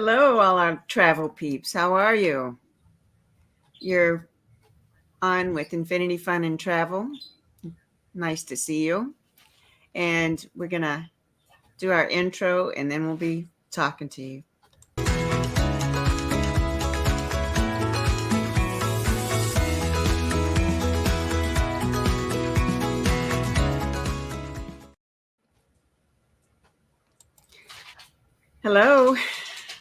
Hello, all our travel peeps. How are you? You're on with Infinity Fun and Travel. Nice to see you. And we're going to do our intro and then we'll be talking to you. Hello.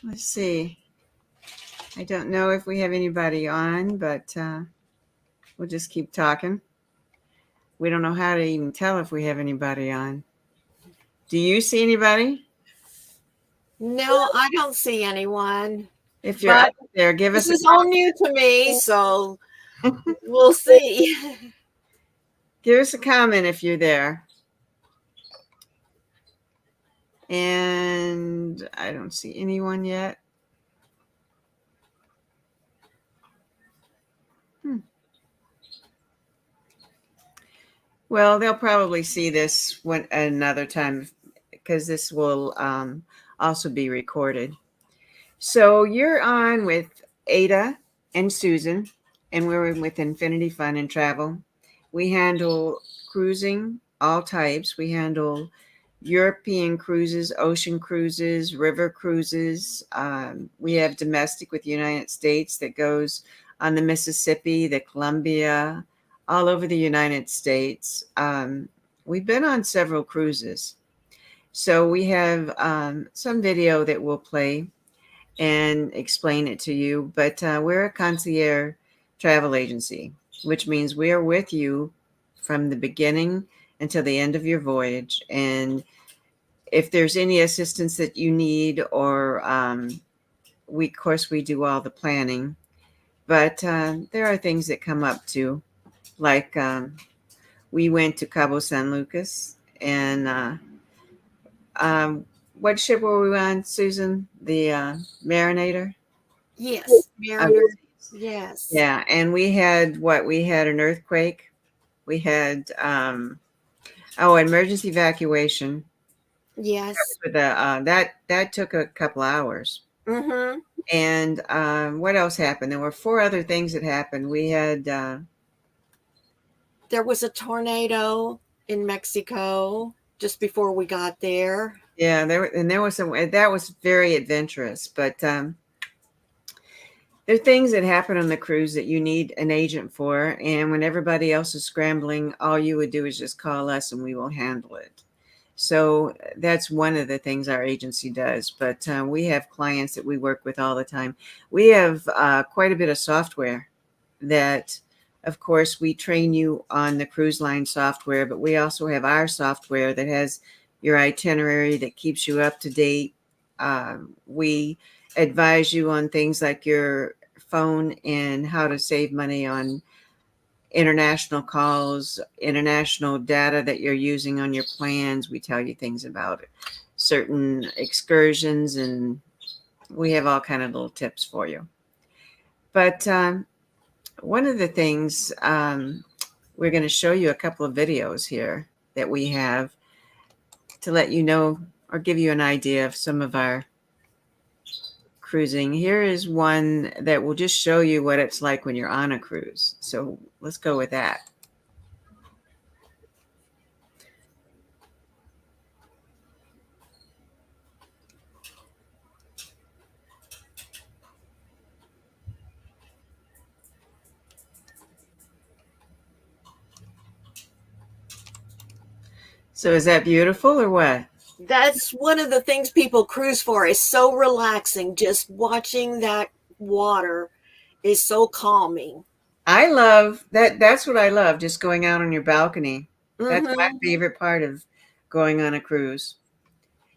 Let's see. I don't know if we have anybody on, but we'll just keep talking. We don't know how to even tell if we have anybody on. Do you see anybody? No, I don't see anyone. If you're up there, give us This is all new to me, so we'll see. Give us a comment if you're there. And I don't see anyone yet. Well, they'll probably see this another time because this will also be recorded. So you're on with Ada and Susan, and we're with Infinity Fun and Travel. We handle cruising, all types. We handle European cruises, ocean cruises, river cruises. We have domestic with the United States that goes on the Mississippi, the Columbia, all over the United States. We've been on several cruises. So we have some video that we'll play and explain it to you. But we're a concierge travel agency, which means we are with you from the beginning until the end of your voyage. And if there's any assistance that you need, or of course, we do all the planning. But there are things that come up too, like we went to Cabo San Lucas, and what ship were we on, Susan? The Marinator? Yes, Mariner. Yes. Yeah, and we had an earthquake. We had emergency evacuation. Yes. For the that took a couple hours. Mm-hmm. And what else happened? There were 4 other things that happened. We had there was a tornado in Mexico just before we got there. Yeah, there was some that was very adventurous, but there are things that happen on the cruise that you need an agent for, and when everybody else is scrambling, all you would do is just call us and we will handle it. So that's one of the things our agency does. But we have clients that we work with all the time. We have quite a bit of software that, of course, we train you on the cruise line software, but we also have our software that has your itinerary, that keeps you up to date. We advise you on things like your phone and how to save money on international calls, international data that you're using on your plans. We tell you things about certain excursions, and we have all kind of little tips for you. But one of the things, we're going to show you a couple of videos here that we have to let you know or give you an idea of some of our cruising. Here is one that will just show you what it's like when you're on a cruise. So let's go with that. So is that beautiful or what? That's one of the things people cruise for. Is so relaxing. Just watching that water is so calming. I love that. That's what I love, just going out on your balcony. That's my Mm-hmm. favorite part of going on a cruise.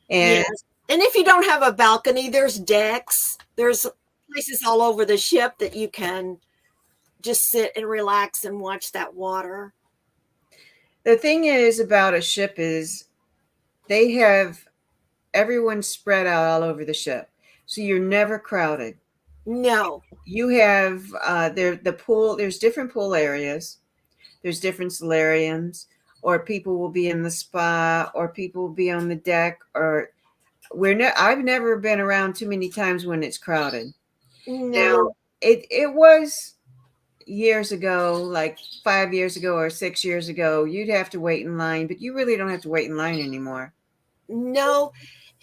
And Yes. And if you don't have a balcony, there's decks. There's places all over the ship that you can just sit and relax and watch that water. the thing is about a ship is they have everyone spread out all over the ship. So you're never crowded. No. You have the pool, there's different pool areas. There's different solariums, or people will be in the spa, or people will be on the deck, or I've never been around too many times when it's crowded. Now, No, it was years ago, like 5 years ago or 6 years ago, you'd have to wait in line, but you really don't have to wait in line anymore. no.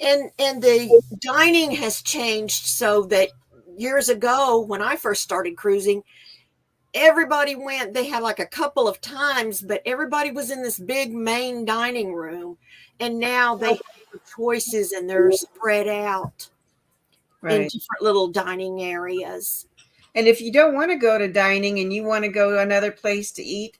And the dining has changed so that years ago when I first started cruising, everybody went, they had like a couple of times, but everybody was in this big main dining room. And now they have choices and they're spread out in Right. different little dining areas. And if you don't want to go to dining and you want to go to another place to eat,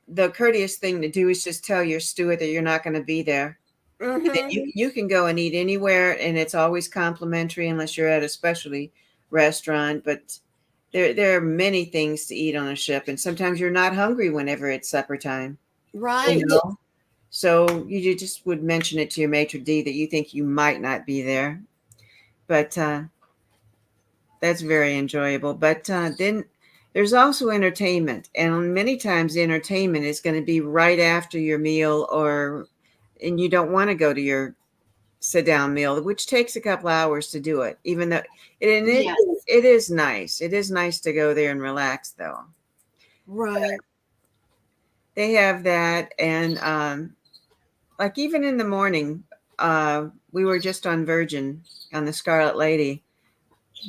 the courteous thing to do is just tell your steward that you're not going to be there. And then Mm-hmm. you can go and eat anywhere, and it's always complimentary unless you're at a specialty restaurant. But there are many things to eat on a ship, and sometimes you're not hungry whenever it's supper time. You Right. know, so you just would mention it to your maitre d that you think you might not be there. But that's very enjoyable. But then there's also entertainment, and many times the entertainment is going to be right after your meal, and you don't want to go to your sit down meal, which takes a couple hours to do it. Even though Yes. it is nice. It is nice to go there and relax, though. Right. They have that, and like even in the morning, we were just on Virgin on the Scarlet Lady.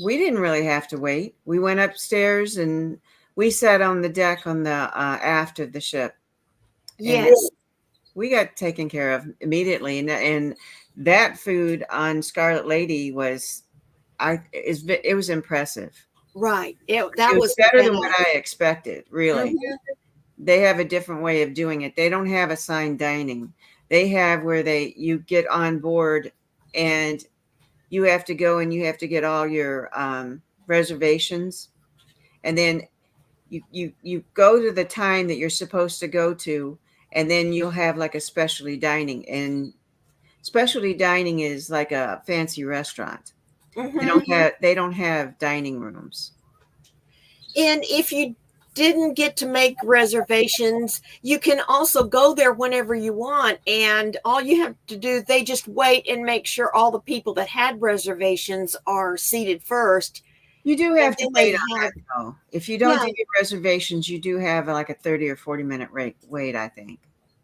We didn't really have to wait. We went upstairs and we sat on the deck on the aft of the ship, and Yes. we got taken care of immediately. And that food on Scarlet Lady was it was impressive. Right. It That was was the better than what best. I expected. Really, Hmm. they have a different way of doing it. They don't have assigned dining. They have where you get on board and you have to go and you have to get all your reservations, and then you go to the time that you're supposed to go to, and then you'll have like a specialty dining. And specialty dining is like a fancy restaurant. Hmm. They don't have dining rooms. And if you didn't get to make reservations, you can also go there whenever you want. And all you have to do, they just wait and make sure all the people that had reservations are seated first. You do And have to then wait they on have, that though. If you don't yeah, do your reservations, you do have like a 30 or 40 minute wait, I think.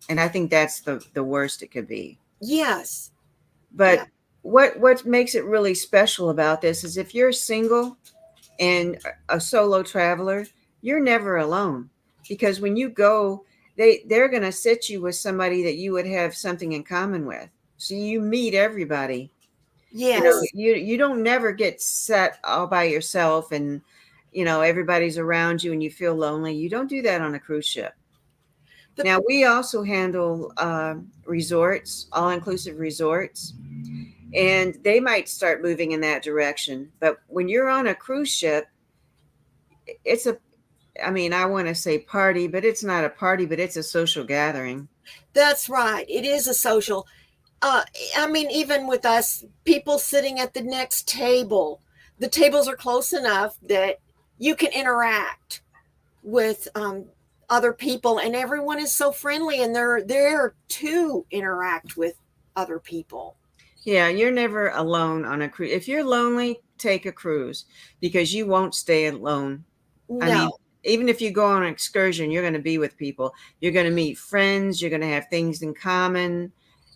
And I think that's the worst it could be. yes, yeah, But what makes it really special about this is if you're single and a solo traveler, you're never alone, because when you go, they're going to sit you with somebody that you would have something in common with. So you meet everybody. yes. You don't never get set all by yourself, and everybody's around you and you feel lonely. You don't do that on a cruise ship. The, Now we also handle resorts, all inclusive resorts, and they might start moving in that direction. But when you're on a cruise ship, it's a I mean, I want to say party, but it's not a party, but it's a social gathering. that's right. It is a social. Uh, I mean, even with us, people sitting at the next table, the tables are close enough that you can interact with other people, and everyone is so friendly, and they're there to interact with other people. Yeah, you're never alone on a cruise. If you're lonely, take a cruise, because you won't stay alone. I mean, No, even if you go on an excursion, you're going to be with people. You're going to meet friends. You're going to have things in common.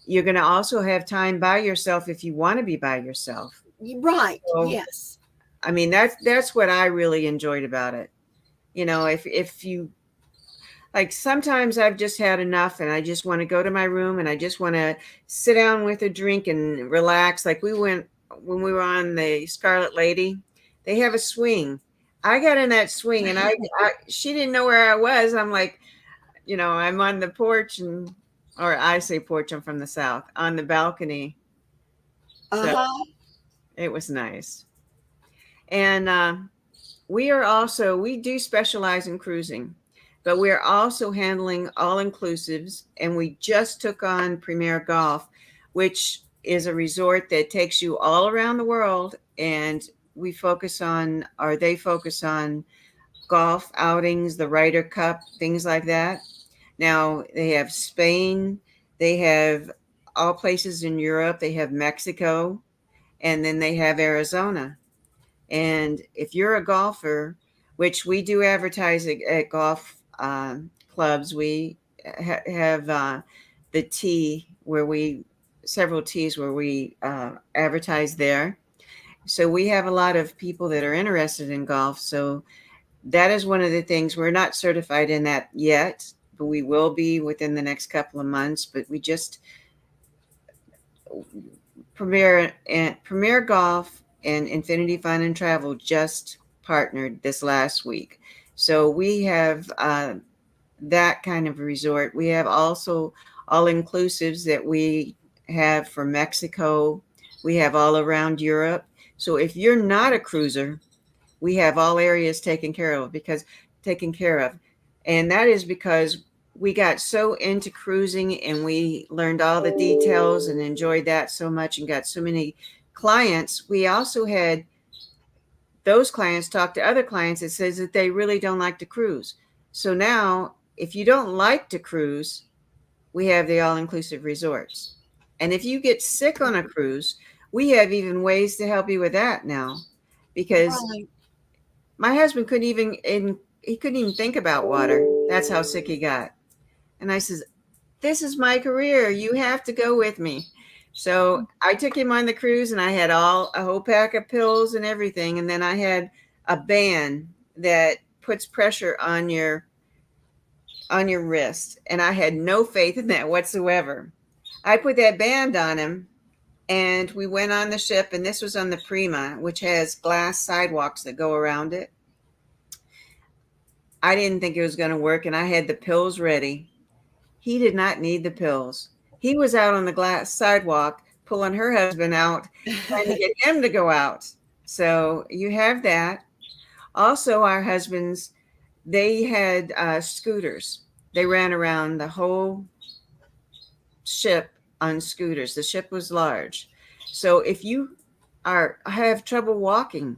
You're going to also have time by yourself if you want to be by yourself. right? So, Yes, I mean, that's what I really enjoyed about it. If you like, sometimes I've just had enough and I just want to go to my room and I just want to sit down with a drink and relax. Like we went when we were on the Scarlet Lady, they have a swing. I got in that swing and she didn't know where I was. I'm like, I'm on the porch, or I say porch, I'm from the South, on the balcony. So uh-huh. it was nice. And we do specialize in cruising, but we're also handling all inclusives. And we just took on Premier Golf, which is a resort that takes you all around the world. And they focus on golf outings, the Ryder Cup, things like that. Now they have Spain, they have all places in Europe. They have Mexico, and then they have Arizona. And if you're a golfer, which we do advertise at golf clubs, we have the tee where we several tees where we advertise there. So we have a lot of people that are interested in golf. So that is one of the things. We're not certified in that yet, but we will be within the next couple of months. But we just Premier Golf and Infinity Fun and Travel just partnered this last week. So we have that kind of resort. We have also all inclusives that we have for Mexico. We have all around Europe. So if you're not a cruiser, we have all areas taken care of. And that is because we got so into cruising and we learned all the details and enjoyed that so much and got so many clients. We also had those clients talk to other clients that says that they really don't like to cruise. So now if you don't like to cruise, we have the all-inclusive resorts. And if you get sick on a cruise, we have even ways to help you with that now, because my husband couldn't even think about water. That's how sick he got. And I says, this is my career. You have to go with me. So I took him on the cruise, and I had a whole pack of pills and everything. And then I had a band that puts pressure on your wrist. And I had no faith in that whatsoever. I put that band on him, and we went on the ship. And this was on the Prima, which has glass sidewalks that go around it. I didn't think it was going to work, and I had the pills ready. He did not need the pills. He was out on the glass sidewalk pulling her husband out, trying to get him to go out. So you have that. Also, our husbands, they had scooters. They ran around the whole ship on scooters. The ship was large. So if you have trouble walking,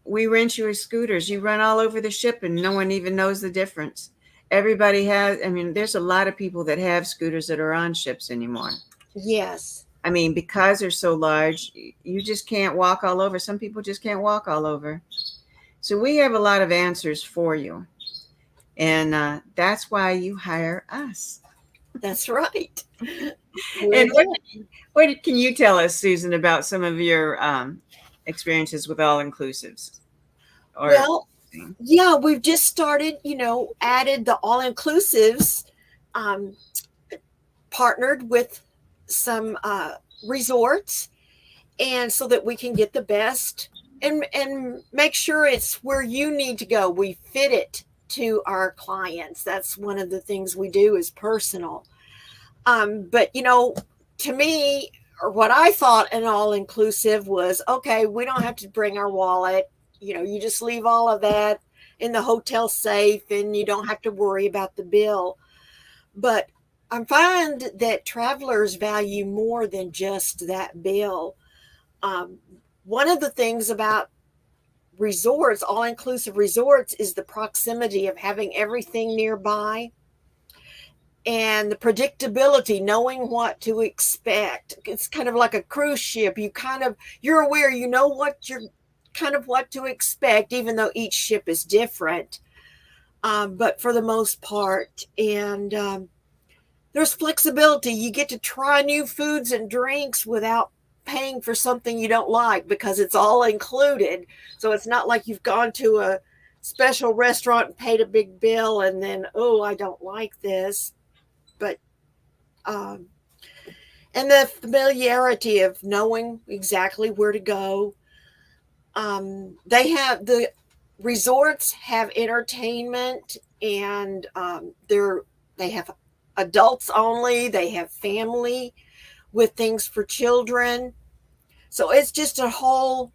we rent you scooters. You run all over the ship and no one even knows the difference. Everybody has, there's a lot of people that have scooters that are on ships anymore. Yes. Because they're so large, you just can't walk all over. Some people just can't walk all over. So we have a lot of answers for you. And that's why you hire us. That's right. And what can you tell us, Susan, about some of your experiences with all-inclusives? Well, yeah, we've just started, added the all-inclusives, partnered with some resorts, and so that we can get the best and make sure it's where you need to go. We fit it to our clients. That's one of the things we do is personal. But, to me, or what I thought an all-inclusive was, okay, we don't have to bring our wallet. You just leave all of that in the hotel safe and you don't have to worry about the bill. But I find that travelers value more than just that bill. One of the things about resorts, all-inclusive resorts, is the proximity of having everything nearby and the predictability, knowing what to expect. It's kind of like a cruise ship. You're aware, what to expect, even though each ship is different. But for the most part, and there's flexibility. You get to try new foods and drinks without paying for something you don't like because it's all included. So it's not like you've gone to a special restaurant and paid a big bill and then, oh, I don't like this. But and the familiarity of knowing exactly where to go. The resorts have entertainment, and they have adults only. They have family with things for children. So it's just opens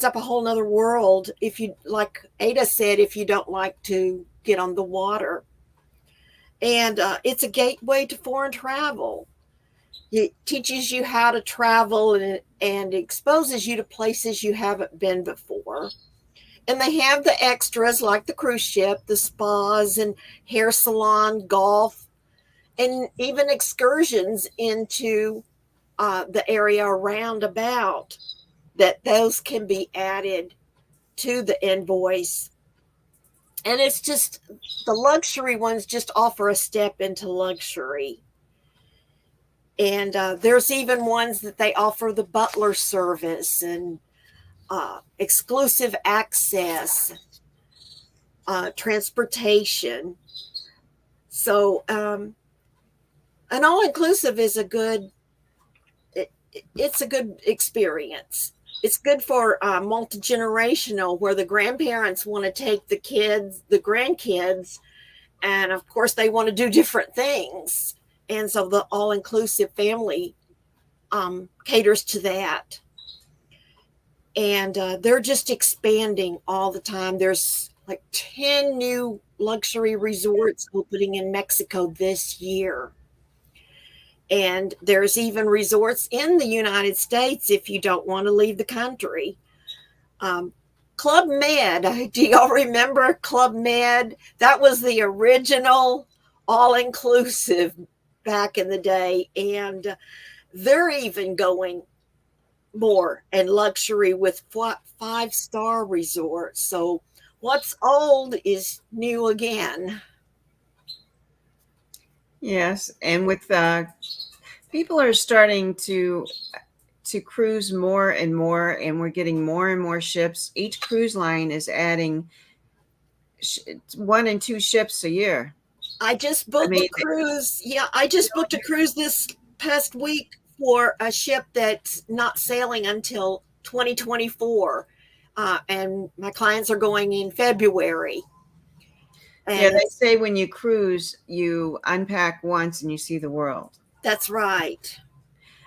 up a whole nother world. If you, like Ada said, if you don't like to get on the water. And it's a gateway to foreign travel. It teaches you how to travel and exposes you to places you haven't been before. And they have the extras like the cruise ship, the spas and hair salon, golf. and even excursions into the area around about, that those can be added to the invoice. And it's just the luxury ones just offer a step into luxury. And there's even ones that they offer the butler service and exclusive access, transportation. So an all-inclusive is a good, it's a good experience. It's good for multi-generational, where the grandparents want to take the kids, the grandkids, and of course they want to do different things. And so the all-inclusive family caters to that. And they're just expanding all the time. There's like 10 new luxury resorts opening in Mexico this year. And there's even resorts in the United States if you don't want to leave the country. Club Med, do y'all remember Club Med? That was the original all-inclusive back in the day. And they're even going more and luxury with 5-star resorts. So what's old is new again. Yes, and with people are starting to cruise more and more, and we're getting more and more ships. Each cruise line is adding 1 and 2 ships a year. I just booked a cruise. Yeah, I just booked a cruise this past week for a ship that's not sailing until 2024. And my clients are going in February. And yeah, they say when you cruise, you unpack once and you see the world. That's right.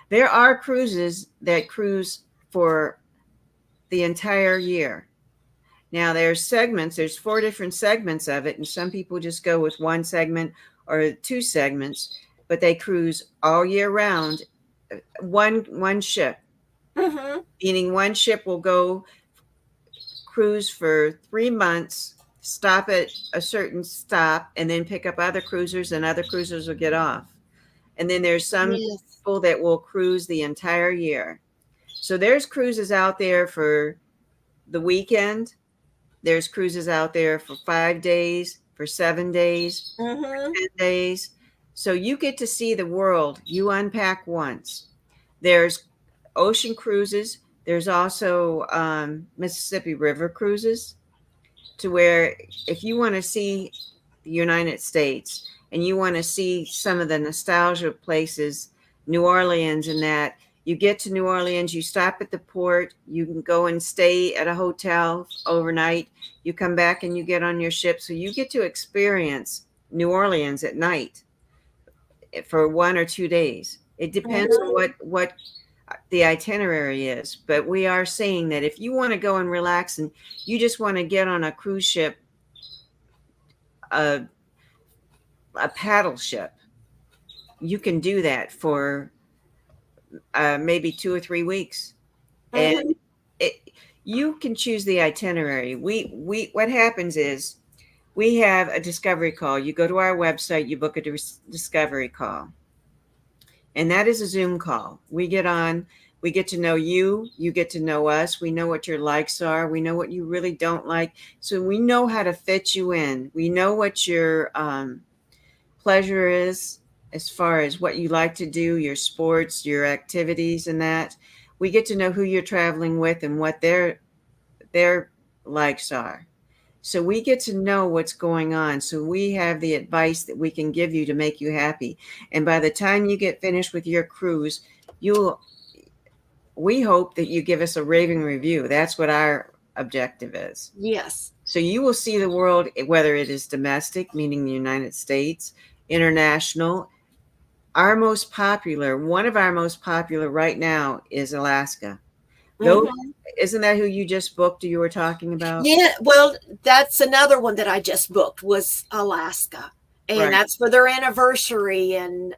There are cruises that cruise for the entire year. Now there's segments, there's 4 different segments of it, and some people just go with 1 segment or 2 segments, but they cruise all year round. One ship, meaning one ship will go cruise for 3 months, stop at a certain stop, and then pick up other cruisers, and other cruisers will get off. And then there's some people that will cruise the entire year. So there's cruises out there for the weekend. There's cruises out there for 5 days, for 7 days, for 10 days. So you get to see the world. You unpack once. There's ocean cruises. There's also Mississippi River cruises, to where if you want to see the United States and you want to see some of the nostalgia places, New Orleans and that, you get to New Orleans, you stop at the port, you can go and stay at a hotel overnight, you come back and you get on your ship. So you get to experience New Orleans at night for 1 or 2 days. It depends on what the itinerary is. But we are saying that if you want to go and relax and you just want to get on a cruise ship, a paddle ship, you can do that for maybe 2 or 3 weeks. And you can choose the itinerary. We what happens is we have a discovery call. You go to our website, you book a discovery call. And that is a Zoom call. We get on, we get to know you, you get to know us. We know what your likes are. We know what you really don't like. So we know how to fit you in. We know what your pleasure is, as far as what you like to do, your sports, your activities, and that. We get to know who you're traveling with and what their likes are. So we get to know what's going on. So we have the advice that we can give you to make you happy. And by the time you get finished with your cruise, we hope that you give us a raving review. That's what our objective is. Yes. So you will see the world, whether it is domestic, meaning the United States, international. One of our most popular right now is Alaska. Isn't that who you just booked, you were talking about? Yeah, well, that's another one that I just booked, was Alaska. And that's for their anniversary. And,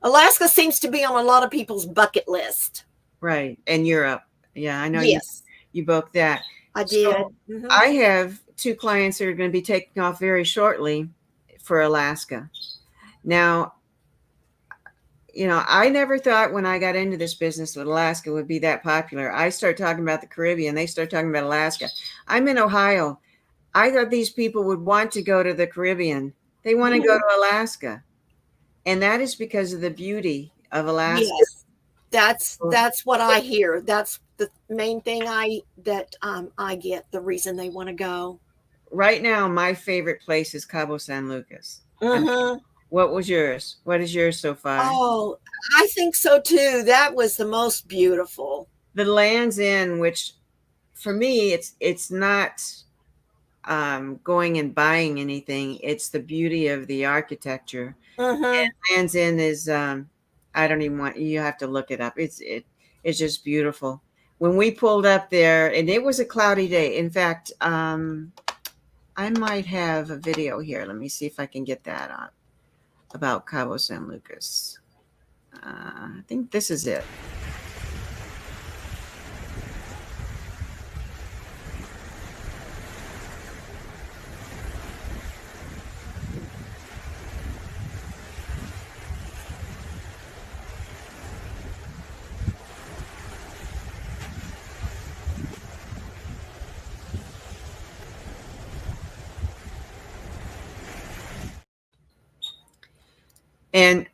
Alaska seems to be on a lot of people's bucket list. Right. And Europe. Yeah, I know you booked that. I did. So I have 2 clients that are going to be taking off very shortly for Alaska. Now, I never thought when I got into this business with Alaska would be that popular. I start talking about the Caribbean, they start talking about Alaska. I'm in Ohio. I thought these people would want to go to the Caribbean. They want to go to Alaska. And that is because of the beauty of Alaska. Yes, that's what I hear. That's the main thing I get. The reason they want to go. Right now, my favorite place is Cabo San Lucas. I mean, Mm-hmm. what was yours? What is yours so far? Oh, I think so too. That was the most beautiful. The Land's End, which for me, it's not going and buying anything. It's the beauty of the architecture. Mm-hmm. And Land's End is I don't even want you have to look it up. It's just beautiful. When we pulled up there, and it was a cloudy day. In fact, I might have a video here. Let me see if I can get that on about Cabo San Lucas. I think this is it. And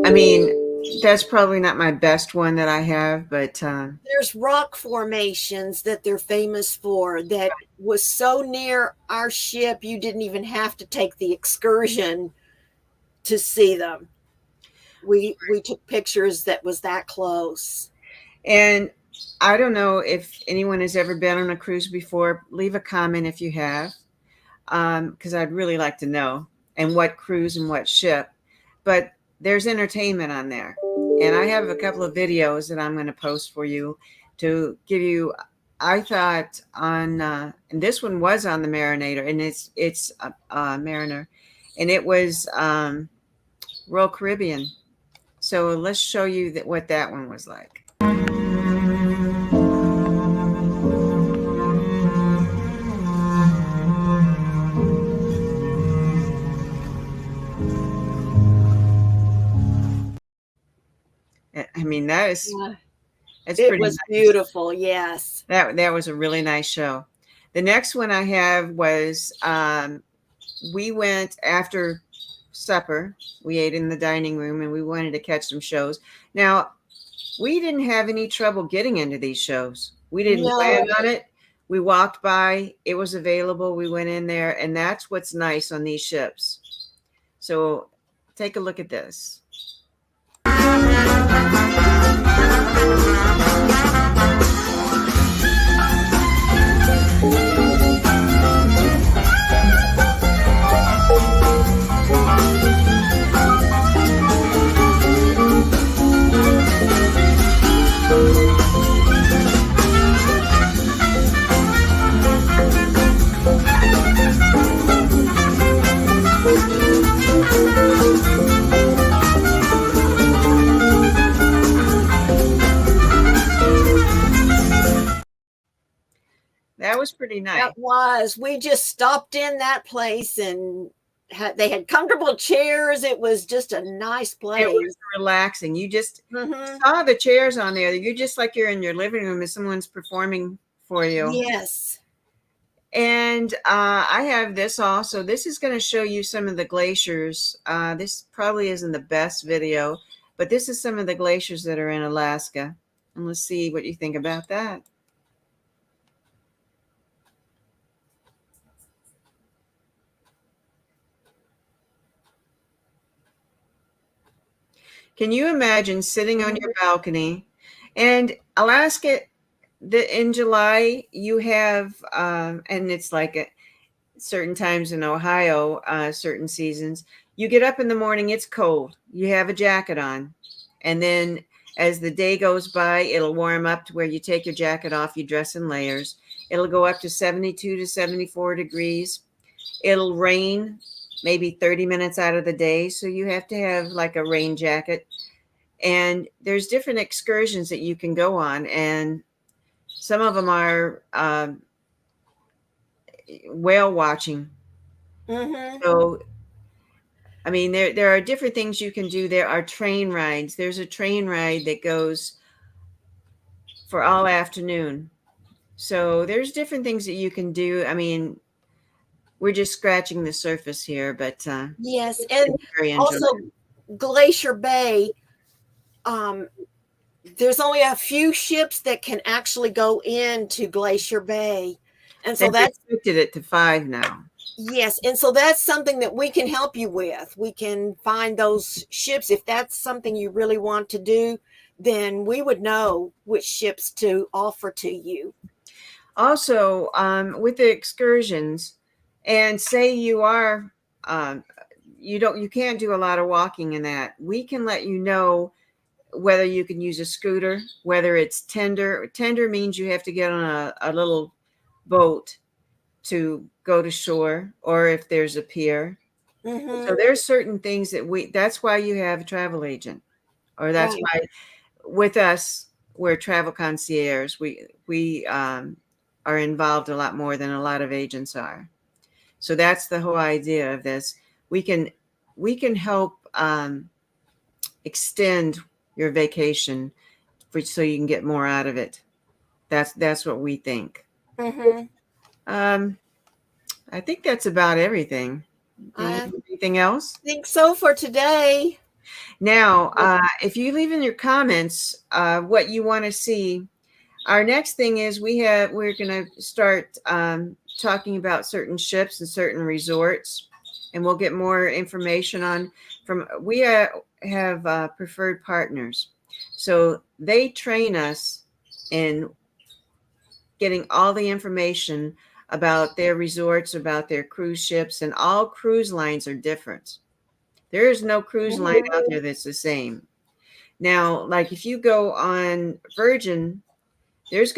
I mean, that's probably not my best one that I have, but There's rock formations that they're famous for that was so near our ship you didn't even have to take the excursion to see them. We took pictures that was that close. and I don't know if anyone has ever been on a cruise before. Leave a comment if you have, because I'd really like to know, and what cruise and what ship. But there's entertainment on there, and I have a couple of videos that I'm going to post for you to give you. I thought on, and this one was on the Marinator, and it's a Mariner, and it was Royal Caribbean. So let's show you what that one was like. I mean, that's It pretty was nice. beautiful, yes. That was a really nice show. The next one I have was we went after supper. We ate in the dining room, and we wanted to catch some shows. Now, we didn't have any trouble getting into these shows. We didn't plan No. on it. We walked by, it was available. We went in there, and that's what's nice on these ships. So take a look at this. That was pretty nice. That was. We just stopped in that place and they had comfortable chairs. It was just a nice place. It was relaxing. You just saw the chairs on there. You're just like you're in your living room as someone's performing for you. Yes. And I have this also. This is going to show you some of the glaciers. This probably isn't the best video, but this is some of the glaciers that are in Alaska. And let's see what you think about that. Can you imagine sitting on your balcony? And Alaska, in July, you have, and it's like certain times in Ohio, certain seasons, you get up in the morning, it's cold. You have a jacket on. And then as the day goes by, it'll warm up to where you take your jacket off, you dress in layers. It'll go up to 72 to 74 degrees. It'll rain maybe 30 minutes out of the day. So you have to have like a rain jacket. And there's different excursions that you can go on. And some of them are whale watching. So I mean, there are different things you can do. There are train rides. There's a train ride that goes for all afternoon. So there's different things that you can do. I mean, we're just scratching the surface here, but Yes, and it's very also enjoyable. Glacier Bay. Um, there's only a few ships that can actually go into Glacier Bay, and so They've that's restricted it to 5 now. yes, and so that's something that we can help you with. We can find those ships if that's something you really want to do. Then we would know which ships to offer to you. Also, with the excursions, and say you are um, you can't do a lot of walking in that. We can let you know whether you can use a scooter, whether it's tender. Tender means you have to get on a little boat to go to shore, or if there's a pier. So Mm-hmm. there's certain things that's why you have a travel agent, or that's Right. why with us, we're travel concierge. We are involved a lot more than a lot of agents are. So that's the whole idea of this. We can we can help extend your vacation so you can get more out of it. That's what we think. Mm-hmm. Um, I think that's about everything. Do you I have anything else? think so for today. Now, if you leave in your comments what you want to see, our next thing is we're going to start talking about certain ships and certain resorts, and we'll get more information on from we have preferred partners, so they train us in getting all the information about their resorts, about their cruise ships, and all cruise lines are different. There is no cruise line out Mm-hmm. there that's the same. Now, like if you go on Virgin, there's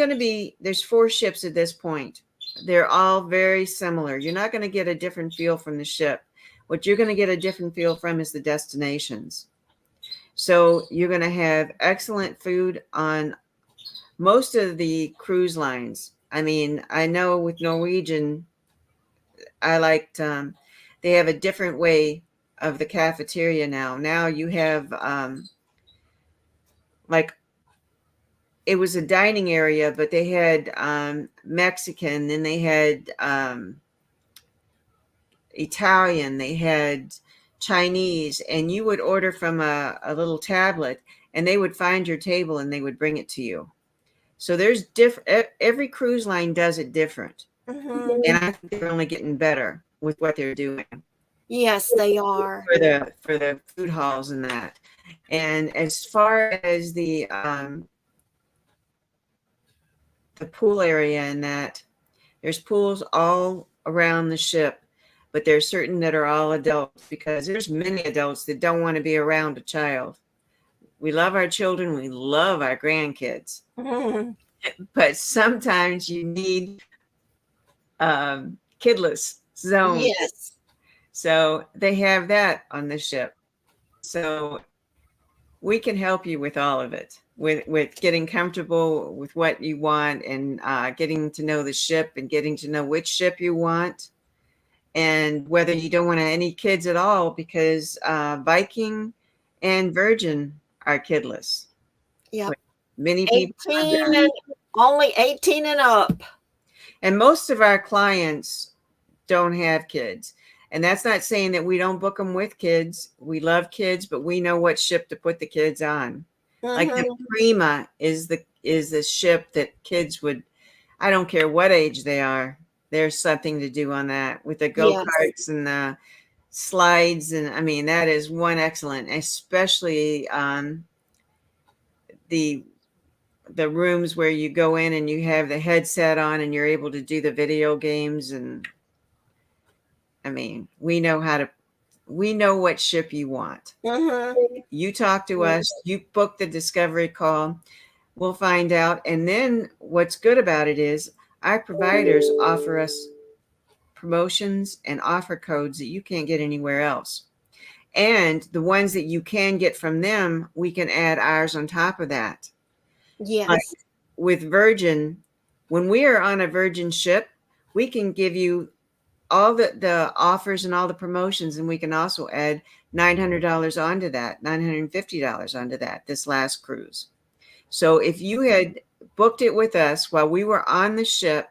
4 ships at this point. They're all very similar. You're not going to get a different feel from the ship. What you're going to get a different feel from is the destinations. So you're going to have excellent food on most of the cruise lines. I mean, I know with Norwegian, I liked they have a different way of the cafeteria now. Now you have like it was a dining area, but they had Mexican, and they had Italian, they had Chinese, and you would order from a little tablet, and they would find your table and they would bring it to you. So there's different. Every cruise line does it different, Mm-hmm. and I think they're only getting better with what they're doing Yes, they are. for the food halls and that. And as far as the pool area and that, there's pools all around the ship, but there's certain that are all adults because there's many adults that don't want to be around a child. We love our children, we love our grandkids, Mm-hmm. but sometimes you need kidless zones. Yes. So they have that on the ship. So we can help you with all of it, with getting comfortable with what you want, and getting to know the ship and getting to know which ship you want, and whether you don't want any kids at all, because Viking and Virgin are kidless. Yep. Many people have 18 that. and only 18 and up. And most of our clients don't have kids. And that's not saying that we don't book them with kids. We love kids, but we know what ship to put the kids on. Like the Mm-hmm. Prima is the ship that kids would, I don't care what age they are. There's something to do on that with the Yes. go-karts and the slides. And I mean, that is one excellent, especially the the rooms where you go in and you have the headset on and you're able to do the video games. And I mean, we know what ship you want. Mm-hmm. You talk to us, you book the discovery call, we'll find out. And then what's good about it is our providers offer us promotions and offer codes that you can't get anywhere else. And the ones that you can get from them, we can add ours on top of that. Like Yes. with Virgin, when we are on a Virgin ship, we can give you all the offers and all the promotions, and we can also add $900 onto that, $950 onto that this last cruise. So if you had booked it with us while we were on the ship,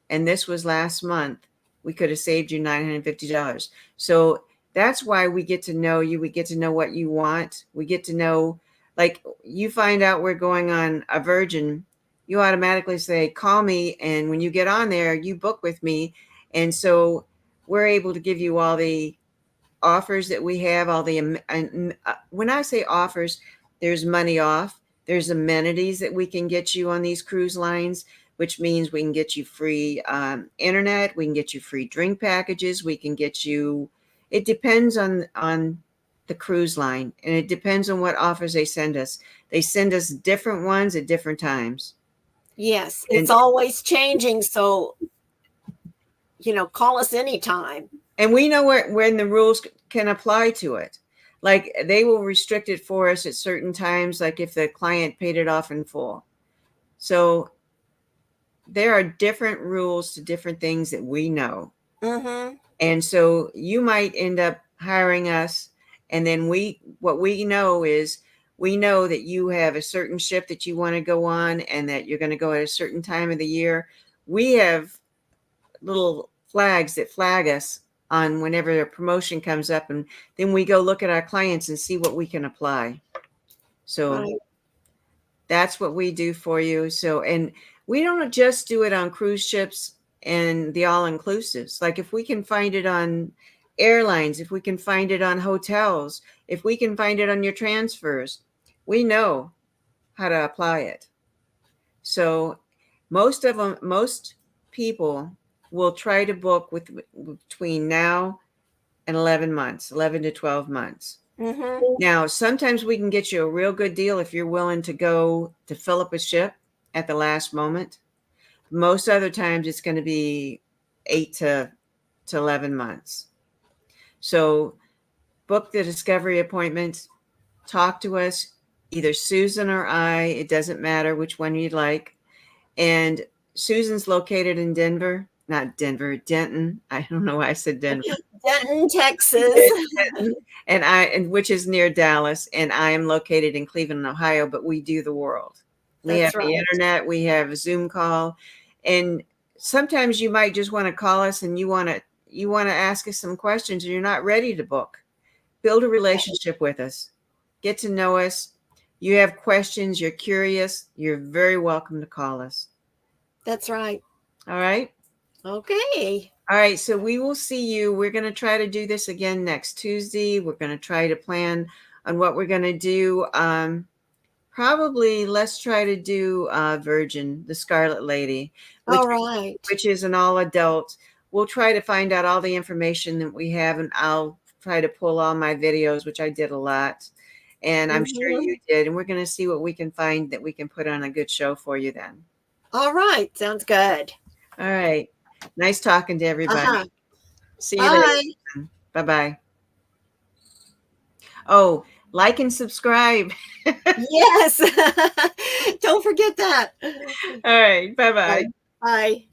and this was last month, we could have saved you $950. So that's why we get to know you. We get to know what you want. We get to know, like, you find out we're going on a Virgin, you automatically say, call me. And when you get on there, you book with me. And so we're able to give you all the offers that we have, all the, when I say offers, there's money off, there's amenities that we can get you on these cruise lines, which means we can get you free internet, we can get you free drink packages, we can get you, it depends on the cruise line, and it depends on what offers they send us. They send us different ones at different times. Yes, it's always changing. So, call us anytime. And we know when the rules can apply to it. Like, they will restrict it for us at certain times, like if the client paid it off in full. So there are different rules to different things that we know. Mm-hmm. And so you might end up hiring us. And then what we know is, we know that you have a certain ship that you want to go on and that you're going to go at a certain time of the year. We have little flags that flag us on whenever a promotion comes up, and then we go look at our clients and see what we can apply. So that's what we do for you. So, and we don't just do it on cruise ships and the all-inclusives. Like, if we can find it on airlines, if we can find it on hotels, if we can find it on your transfers, we know how to apply it. So most people will try to book with between now and 11 to 12 months. Mm-hmm. Now, sometimes we can get you a real good deal if you're willing to go to fill up a ship at the last moment. Most other times it's going to be 8 to 11 months. So book the discovery appointment, talk to us, either Susan or I, it doesn't matter which one you'd like. And Susan's located in Denton. I don't know why I said Denver. Denton, Texas. and which is near Dallas. And I am located in Cleveland, Ohio, but we do the world. We have the internet, we have a Zoom call. And sometimes you might just want to call us and you want to ask us some questions and you're not ready to book. Build a relationship with us. Get to know us. You have questions, you're curious, you're very welcome to call us. That's right. All right. Okay. All right. So we will see you. We're going to try to do this again next Tuesday. We're going to try to plan on what we're going to do. Probably let's try to do Virgin, the Scarlet Lady, which is an all adult. We'll try to find out all the information that we have, and I'll try to pull all my videos, which I did a lot. And I'm sure you did. And we're going to see what we can find that we can put on a good show for you then. All right. Sounds good. All right. Nice talking to everybody. See you later. Bye-bye. Oh, like and subscribe. Yes. Don't forget that. All right. Bye-bye. Bye.